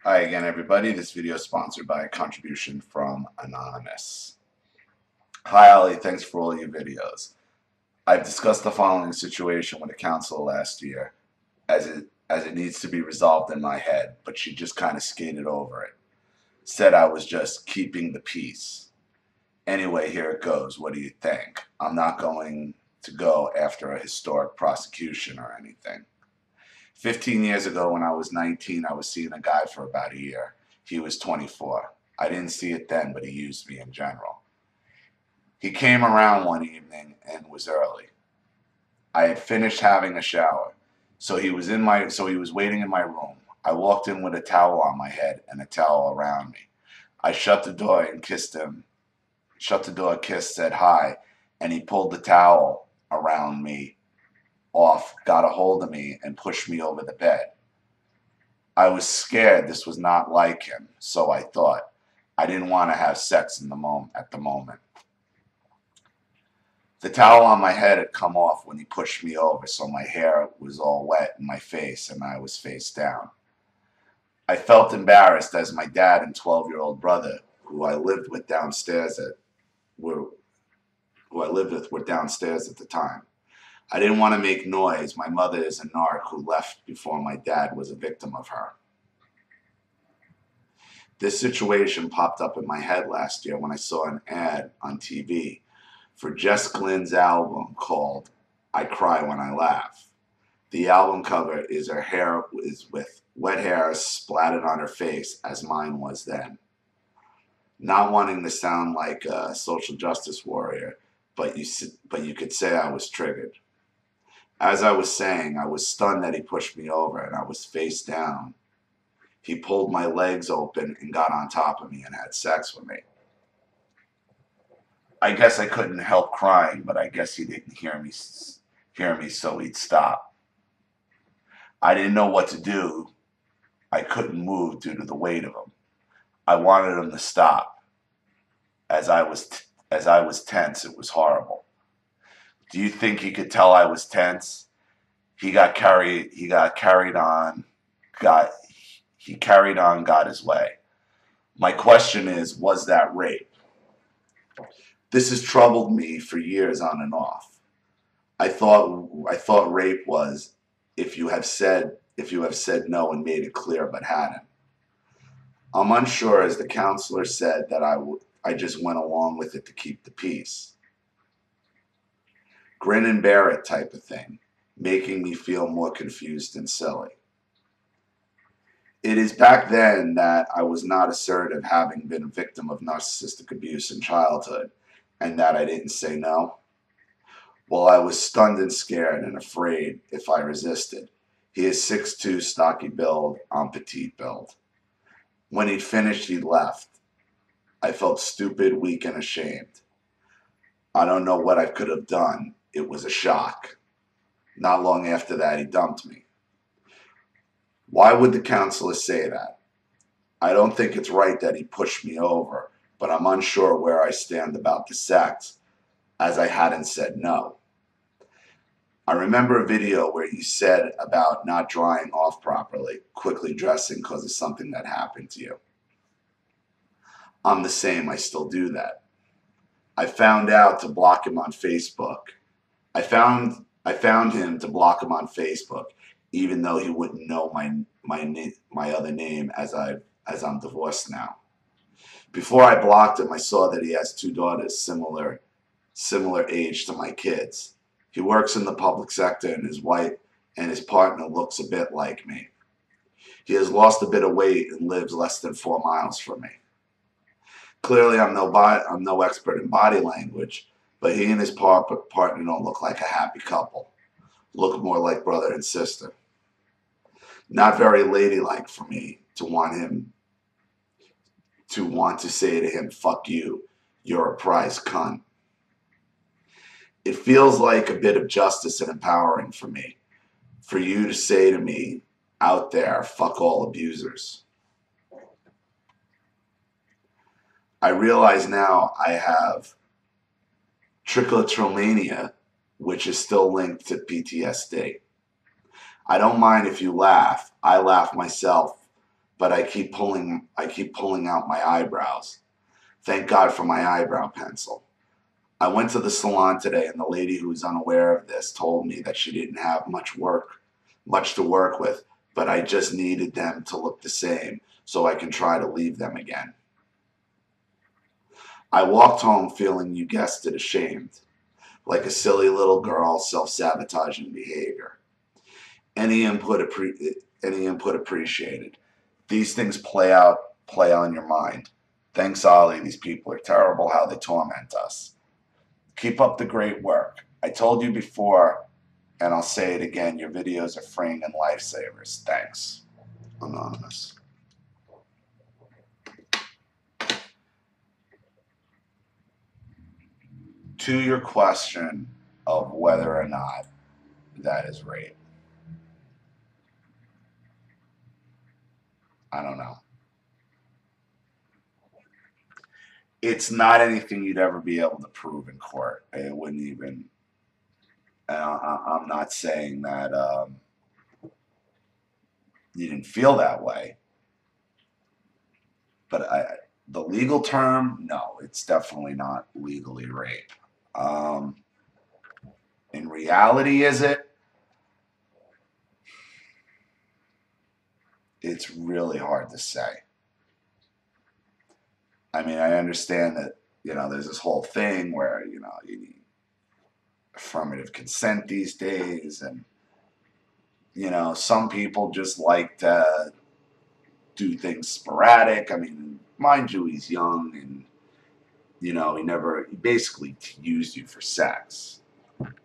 Hi again, everybody. This video is sponsored by a contribution from Anonymous. Hi, Ali. Thanks for all your videos. I've discussed the following situation with a counselor last year as it needs to be resolved in my head, but she just kind of skated over it. Said I was just keeping the peace. Anyway, here it goes. What do you think? I'm not going to go after a historic prosecution or anything. 15 years ago, when I was 19, I was seeing a guy for about a year. He was 24. I didn't see it then, but he used me in general. He came around one evening and was early. I had finished having a shower, so he was waiting in my room. I walked in with a towel on my head and a towel around me. I shut the door and kissed him. Shut the door, kissed, said hi, and he pulled the towel around me off, got a hold of me, and pushed me over the bed. I was scared this was not like him, so I thought. I didn't want to have sex at the moment. The towel on my head had come off when he pushed me over, so my hair was all wet in my face and I was face down. I felt embarrassed as my dad and 12-year-old brother, who I lived with were downstairs at the time. I didn't want to make noise. My mother is a narc who left before my dad was a victim of her. This situation popped up in my head last year when I saw an ad on TV for Jess Glynn's album called I Cry When I Laugh. The album cover is her hair is with wet hair splattered on her face, as mine was then. Not wanting to sound like a social justice warrior, but you could say I was triggered. As I was saying, I was stunned that he pushed me over and I was face down. He pulled my legs open and got on top of me and had sex with me. I guess I couldn't help crying, but I guess he didn't hear me, so he'd stop. I didn't know what to do. I couldn't move due to the weight of him. I wanted him to stop. As I was tense, it was horrible. Do you think he could tell I was tense? He carried on, got his way. My question is, was that rape? This has troubled me for years on and off. I thought rape was if you have said no and made it clear but hadn't. I'm unsure, as the counselor said, that I just went along with it to keep the peace. Grin and bear it type of thing, making me feel more confused and silly. It is back then that I was not assertive, having been a victim of narcissistic abuse in childhood, and that I didn't say no. Well, I was stunned and scared and afraid if I resisted. He is 6'2", stocky build, I'm petite build. When he'd finished, he left. I felt stupid, weak, and ashamed. I don't know what I could have done. It was a shock. Not long after that, he dumped me. Why would the counselor say that? I don't think it's right that he pushed me over, but I'm unsure where I stand about the sex, as I hadn't said no. I remember a video where you said about not drying off properly, quickly dressing because of something that happened to you. I'm the same, I still do that. I found out to block him on Facebook. I found him to block him on Facebook, even though he wouldn't know my other name, as I'm divorced now. Before I blocked him, I saw that he has 2 daughters similar age to my kids. He works in the public sector, and his wife and his partner looks a bit like me. He has lost a bit of weight and lives less than 4 miles from me. Clearly, I'm no expert in body language, but he and his partner don't look like a happy couple. Look more like brother and sister. Not very ladylike for me to want to say to him, "Fuck you, you're a prize cunt." It feels like a bit of justice and empowering for me, for you to say to me out there, "Fuck all abusers." I realize now I have trichotillomania, which is still linked to PTSD. I don't mind if you laugh. I laugh myself but I keep pulling out my eyebrows. Thank God for my eyebrow pencil. I went to the salon today, and the lady who was unaware of this told me that she didn't have much to work with, but I just needed them to look the same so I can try to leave them again. I walked home feeling, you guessed it, ashamed, like a silly little girl, self-sabotaging behavior. Any input appreciated. These things play on your mind. Thanks, Ollie. These people are terrible how they torment us. Keep up the great work. I told you before, and I'll say it again, your videos are freeing and lifesavers. Thanks. Anonymous. To your question of whether or not that is rape, I don't know. It's not anything you'd ever be able to prove in court. It wouldn't even. I'm not saying that you didn't feel that way, but the legal term, no, it's definitely not legally rape. In reality, is it? It's really hard to say. I mean, I understand that, there's this whole thing where, you need affirmative consent these days, and, some people just like to do things sporadic. I mean, mind you, he's young, and, he basically used you for sex.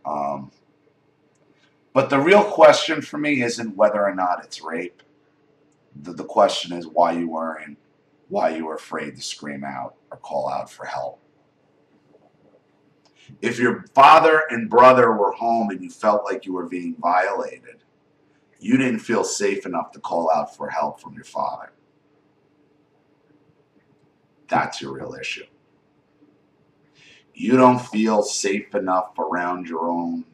But the real question for me isn't whether or not it's rape. The question is why you were afraid to scream out or call out for help. If your father and brother were home and you felt like you were being violated, you didn't feel safe enough to call out for help from your father. That's your real issue. You don't feel safe enough around you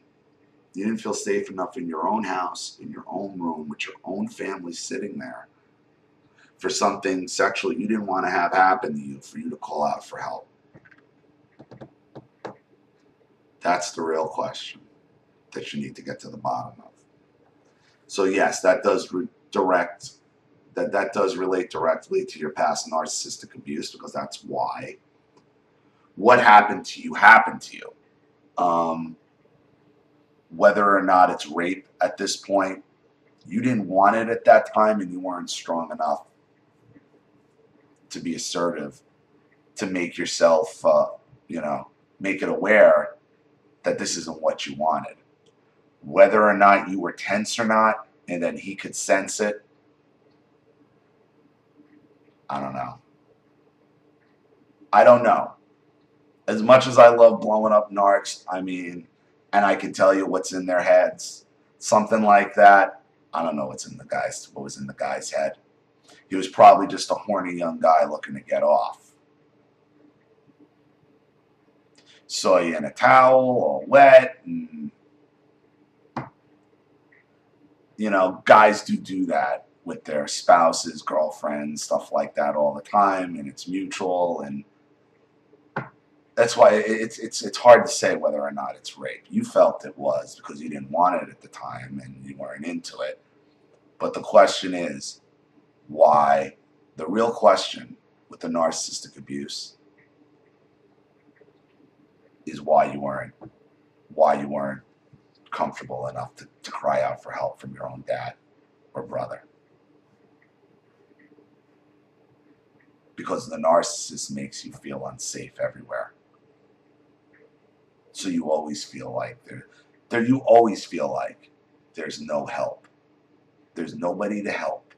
didn't feel safe enough in your own house, in your own room, with your own family sitting there for something sexual you didn't want to have happen to you for you to call out for help. That's the real question that you need to get to the bottom of. So yes, that does relate directly to your past narcissistic abuse, because that's why. What happened to you happened to you. Whether or not it's rape at this point, you didn't want it at that time, and you weren't strong enough to be assertive, to make yourself, make it aware that this isn't what you wanted. Whether or not you were tense or not, and then he could sense it, I don't know. I don't know. As much as I love blowing up narcs, and I can tell you what's in their heads, something like that, I don't know what was in the guy's head. He was probably just a horny young guy looking to get off. Saw you in a towel, all wet, and guys do that with their spouses, girlfriends, stuff like that all the time, and it's mutual, and that's why it's hard to say whether or not it's rape. You felt it was because you didn't want it at the time and you weren't into it. But the question is, why? The real question with the narcissistic abuse is why you weren't comfortable enough to cry out for help from your own dad or brother. Because the narcissist makes you feel unsafe everywhere. So you always feel like there's no help. There's nobody to help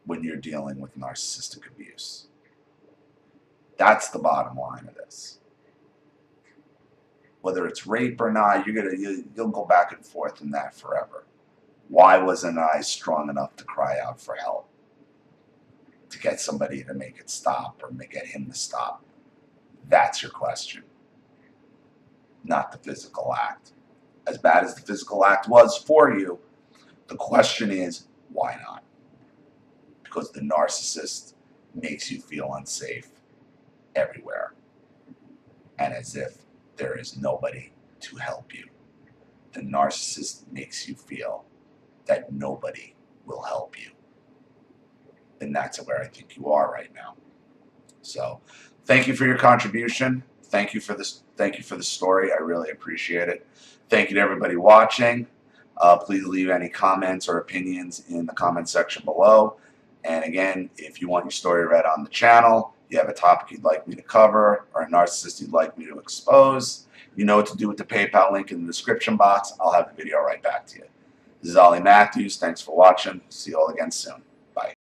when you're dealing with narcissistic abuse. That's the bottom line of this. Whether it's rape or not, you'll go back and forth in that forever. Why wasn't I strong enough to cry out for help? To get somebody to make it stop or get him to stop? That's your question. Not the physical act. As bad as the physical act was for you, the question is, why not? because the narcissist makes you feel unsafe everywhere, and as if there is nobody to help you. The narcissist makes you feel that nobody will help you. And that's where I think you are right now. So thank you for your contribution. Thank you for this. Thank you for the story. I really appreciate it. Thank you to everybody watching. Please leave any comments or opinions in the comment section below. And again, if you want your story read on the channel, you have a topic you'd like me to cover, or a narcissist you'd like me to expose, you know what to do with the PayPal link in the description box. I'll have the video right back to you. This is Ollie Matthews. Thanks for watching. See you all again soon.